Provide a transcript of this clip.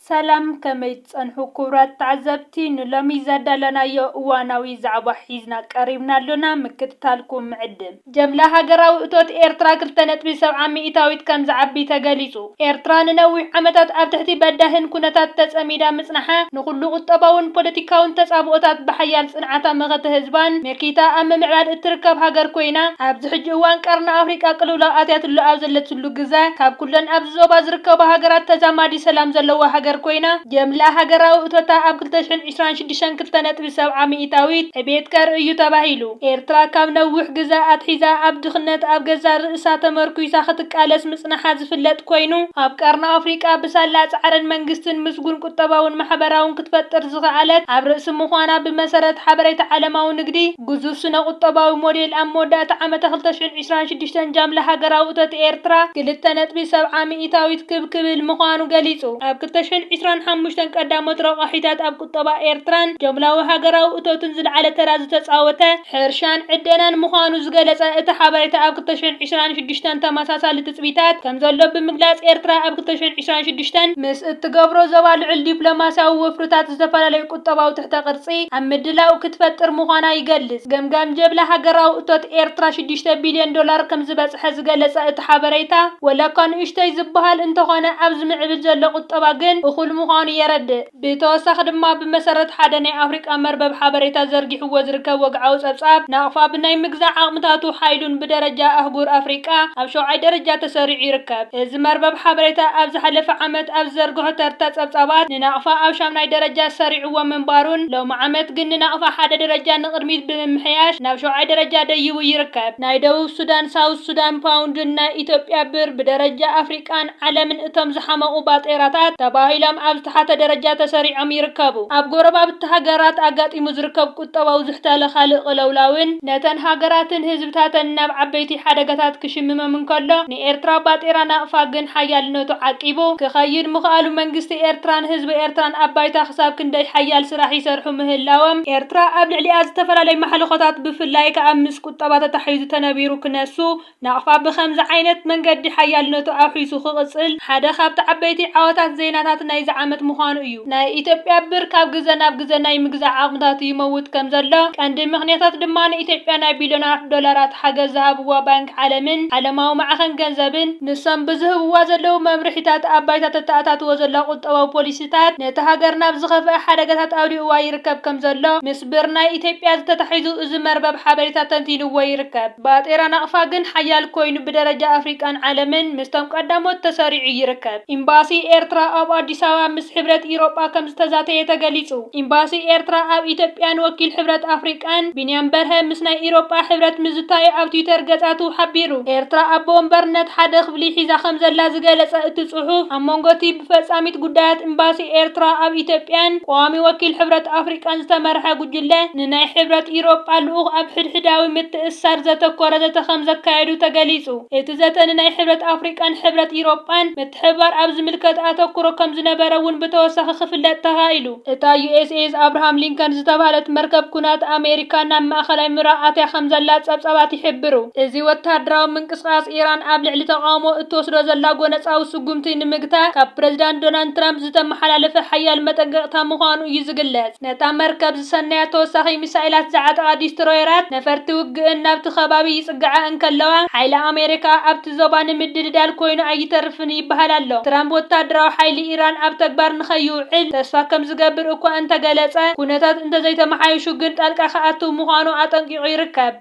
ሰላም ከመይ ጸንሑ ክቡራት ተዓዘብቲ ንሎሚ ዘዳለናዮ እዋናዊ ዛዕባ ሒዝና ቀሪብና ኣሎና ምክትታልኩም ምዕድም ጀምላ ሃገራዊ እቶት ኤርትራ 2.7 ሚእታዊት ከም ዝዓቢ ተገሊጹ ኤርትራ ንነዊሕ ዓመታት ኣብ ትሕቲ በዳህን ኩነታት ተጸሚዳ ምጽናሓ ንኹሉ ቁጠባውን ፖለቲካውን ተጻብኦታት ብሓያል ጽንዓታ መኸተ ህዝባን መኪታ ኣብ ምምዕባል እትርከብ ሃገር ኮይና ኣብዚ ሕጂ እዋን ቀርኒ ኣፍሪቃ ቅልውላው ኣትያትሉ ኣብ ዘለትሉ ግዜ ካብ ኩለን ኣብ ዞባ ዝርከቡ ሃገራት ተዛማዲ ሰላም ዘለዋ ሃገር ኮይና ጀምላ ሃገራዊ እቶታ ኣብ 2026 2.7 ሚእታዊት ዕቤት ከርእዩ ተባሂሉ ኤርትራ ካብ ነዊሕ ግዜ ኣትሒዛ ኣብ ድኽነት ኣብ ገዛ ርእሳ ተመርኩሳ ክትቃለስ ምጽናሓ ዝፍለጥ ኮይኑ ኣብ ቀርኒ ኣፍሪቃ ብሳላ ጻዕርን መንግስትን ምስጉን ቁጠባውን ማሕበራውን ክትፈጥር ዝኽኣለት ኣብ ርእሲ ምዃና ብመሰረት ሓበሬታ ዓለማዊ ንግዲ ግዙፍ ስነ ቁጠባዊ ሞዴል ኣብ መወዳእታ ዓመት 2026 ጀምላ ሃገራዊ እቶት ኤርትራ 2.7 ሚእታዊት ክብል ምዃኑ ገሊጹ ኣብ 2025 ቀዳሞት ረቓሒታት ኣብ ቁጠባ ኤርትራን ጀምላዊ ሃገራዊ እቶትን ዝለዓለ ተራ ዝተጻወተ ሕርሻን ዕደናን ምዃኑ ዝገለጸ እቲ ሓበሬታ ኣብ 2026 ተመሳሳሊ ትጽቢታት ከም ዘሎ ብምግላጽ ኤርትራ ኣብ 2026 ምስ እትገብሮ ዞባ ልዑል ዲፕሎማስያዊ ወፍርታት ዝተፈላለዩ ቁጠባዊ ትሕተ ቅርጺ ኣብ ምድላው ክትፈጥር ምዃና ይገልጽ ገምጋም ጀምላ ሃገራዊ እቶት ኤርትራ $6 ቢልዮን ከም ዝበጽሐ ዝገለጸ እቲ ሓበሬታ ወላኳ ንእሽተይ ዝበሃል እንተኾነ ኣብ ዝምዕብል ዘሎ ቁጠባ ግን እኹል ምዃኑ የረድእ ብተወሳኺ ድማ ብመሰረት ሓደ ናይ ኣፍሪቃ መርበብ ሓበሬታ ዘርጊሕዎ ዝርከብ ወግዓዊ ጸብጻብ ናቕፋ ብናይ ምግዛዕ ዓቕምታቱ ሓይሉን ብደረጃ ኣህጉር ኣፍሪቃ ኣብ 7ይ ደረጃ ተሰሪዑ ይርከብ እዚ መርበብ ሓበሬታ ኣብ ዝሓለፈ ዓመት ኣብ ዘርግሖ ተርታ ጸብጻባት ንናቕፋ ኣብ 8ይ ደረጃ ሰሪዕዎ ምንባሩን ሎሚ ዓመት ግን ንናቕፋ ሓደ ደረጃ ንቕድሚት ብምምሕያሽ ናብ 7ይ ደረጃ ደይቡ ይርከብ ናይ ደቡብ ሱዳን ሳውት ሱዳን ፓውንድን ናይ ኢትዮጵያ ብር ብደረጃ ኣፍሪቃን ዓለምን እቶም ዝሓመቑ ባጤራታት ተባሂሎም ኣብ ዝተሓተ ደረጃ ተሰሪዖም ይርከቡ ኣብ ጎረባብቲ ሃገራት ኣጋጢሙ ዝርከብ ቁጠባዊ ዝሕተለ ካልእ ቅልውላውን ነተን ሃገራትን ህዝብታትን ናብ ዓበይቲ ሓደጋታት ክሽምሞም እንከሎ ንኤርትራ ባጤራ ናቕፋ ግን ሓያልነቱ ዓቂቡ ክኸይድ ምኽኣሉ መንግስቲ ኤርትራን ህዝቢ ኤርትራን ኣብ ባይታ ክሳብ ክንደይ ሓያል ስራሕ ይሰርሑ ምህላዎም ኤርትራ ኣብ ልዕሊኣ ዝተፈላለዩ ማሕለኾታት ብፍላይ ከዓ ምስ ቁጠባ ተታሒዙ ተነቢሩ ክነሱ ናቕፋ ብኸምዚ ዓይነት መንገዲ ሓያልነቱ ኣውሒሱ ክቕጽል ሓደ ካብቲ ዓበይቲ ዓወታት ዜናታት ናይ ዝዓመት ምዃኑ እዩ ናይ ኢትዮጵያ ብር ካብ ግዜ ናብ ግዜ ናይ ምግዛዕ ዓቕምታቱ ይመውት ከም ዘሎ ቀንዲ ምኽንያታት ድማ ንኢትዮጵያ ናይ ቢልዮናት ዶላራት ሓገዝ ዝሃብዋ ባንክ ዓለምን ዓለማዊ ማዕኸን ገንዘብን ንሶም ብዝህብዋ ዘለዉ መምርሒታት ኣብ ባይታ ተተኣታትዎ ዘላ ቁጠባዊ ፖሊሲታት ነቲ ሃገር ናብ ዝኸፍአ ሓደጋታት ኣውዲእዋ ይርከብ ከም ዘሎ ምስ ብር ናይ ኢትዮጵያ ዝተታሒዙ እዚ መርበብ ሓበሬታ ተንቲንዎ ይርከብ ባጤራ ናቕፋ ግን ሓያል ኮይኑ ብደረጃ ኣፍሪቃን ዓለምን ምስቶም ቀዳሞት ተሰሪዑ ይርከብ ኤምባሲ ኤርትራ ኣብ አዲስ አበባ ምስ ሕብረት ኢሮጳ ከም ዝተዛተየ ተገሊጹ ኤምባሲ ኤርትራ ኣብ ኢትዮጵያን ወኪል ሕብረት አፍሪቃን ቢንያም በርሀ ምስ ናይ ኢሮጳ ሕብረት ምዝታይ ኣብ ትዊተር ገጻቱ ሓቢሩ ኤርትራ ኣብ ወንበርነት ሓደ ክፍሊ ሒዛ ከም ዘላ ዝገለጸ እቲ ጽሑፍ ኣብ መንጎቲ ብፈጻሚት ጉዳያት ኤምባሲ ኤርትራ ኣብ ኢትዮጵያን ቋሚ ወኪል ሕብረት አፍሪቃን ዝተመርሐ ጉጅለ ንናይ ሕብረት ኢሮጳ ልኡኽ ኣብ ሕድሕዳዊ ምትእስሳር ዘተኮረ ዘተ ከም ዘካየዱ ተገሊጹ እቲ ዘተ ንናይ ሕብረት አፍሪቃን ሕብረት ኢሮጳን ምትሕብባር ኣብ ዝምልከት ኣተኩሮ ከም ዝነበረውን ብተወሳኺ ክፍለጥ ተኻኢሉ እታ ዩኤስኤስ አብርሃም ሊንከን ዝተባህለት መርከብ ኩናት ኣሜሪካ ናብ ማእኸላይ ምብራቕ ኣትያ ከም ዘላ ጸብጻባት ይሕብሩ እዚ ወተሃደራዊ ምንቅስቓስ ኢራን ኣብ ልዕሊ ተቃውሞ እትወስዶ ዘላ ጎነፃዊ ስጉምቲ ንምግታት ካብ ፕረዚዳንት ዶናልድ ትራምፕ ዝተመሓላለፈ ሓያል መጠንቀቕታ ምዃኑ እዩ ዝግለጽ ነታ መርከብ ዝሰነያ ተወሳኺ ሚሳኤላት ዝዓጠቓ ዲስትሮየራት ነፈርቲ ውግእን ናብቲ ከባቢ ይጽግዓ እንከለዋ ሓይሊ ኣሜሪካ ኣብቲ ዞባ ንምድልዳል ኮይኑ ኣይተርፍን ይበሃል ኣሎ ትራምፕ ወተሃደራዊ ሓይሊ ኢራን ኣብ ተግባር ንኸይውዕል ተስፋ ከም ዝገብር እኳ እንተገለጸ ኩነታት እንተዘይተመሓየሹ ግን ጣልቃ ክኣትው ምዃኑ ኣጠንቂቑ ይርከብ